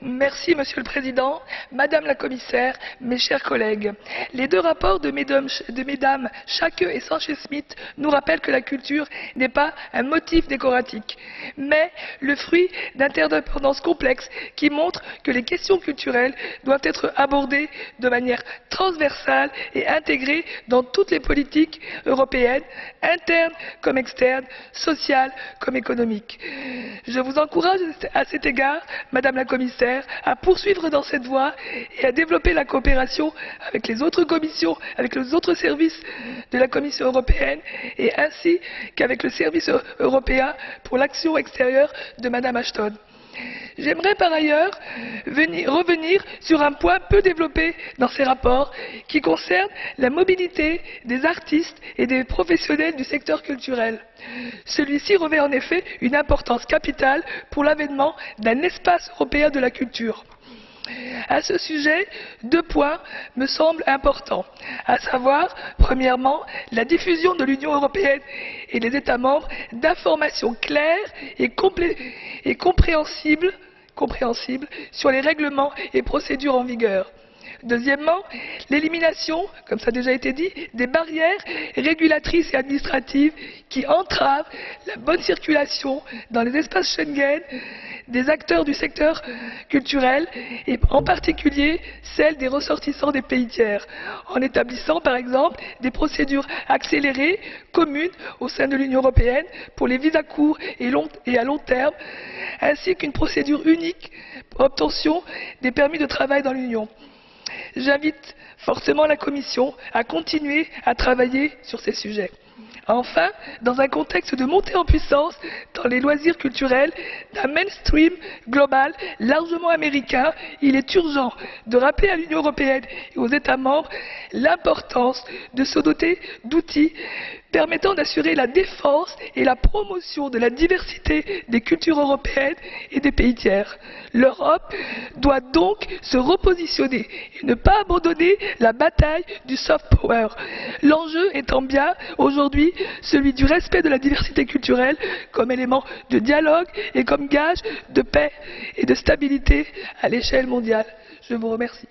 Merci, Monsieur le Président, Madame la Commissaire, mes chers collègues. Les deux rapports de mesdames Schaake et Sanchez-Smith nous rappellent que la culture n'est pas un motif décoratif, mais le fruit d'interdépendances complexes qui montrent que les questions culturelles doivent être abordées de manière transversale et intégrées dans toutes les politiques européennes, internes comme externes, sociales comme économiques. Je vous encourage à cet égard, Madame la Commissaire, à poursuivre dans cette voie et à développer la coopération avec les autres commissions, avec les autres services de la Commission européenne et ainsi qu'avec le service européen pour l'action extérieure de Madame Ashton. J'aimerais par ailleurs revenir sur un point peu développé dans ces rapports qui concerne la mobilité des artistes et des professionnels du secteur culturel. Celui-ci revêt en effet une importance capitale pour l'avènement d'un espace européen de la culture. À ce sujet, deux points me semblent importants, à savoir, premièrement, la diffusion de l'Union européenne et des États membres d'informations claires et compréhensibles sur les règlements et procédures en vigueur. Deuxièmement, l'élimination, comme ça a déjà été dit, des barrières régulatrices et administratives qui entravent la bonne circulation dans les espaces Schengen des acteurs du secteur culturel et en particulier celle des ressortissants des pays tiers, en établissant par exemple des procédures accélérées communes au sein de l'Union européenne pour les visas courts et à long terme, ainsi qu'une procédure unique pour l'obtention des permis de travail dans l'Union. J'invite fortement la Commission à continuer à travailler sur ces sujets. Enfin, dans un contexte de montée en puissance dans les loisirs culturels d'un mainstream global largement américain, il est urgent de rappeler à l'Union européenne et aux États membres l'importance de se doter d'outils permettant d'assurer la défense et la promotion de la diversité des cultures européennes et des pays tiers. L'Europe doit donc se repositionner et ne pas abandonner la bataille du soft power. L'enjeu étant bien aujourd'hui celui du respect de la diversité culturelle comme élément de dialogue et comme gage de paix et de stabilité à l'échelle mondiale. Je vous remercie.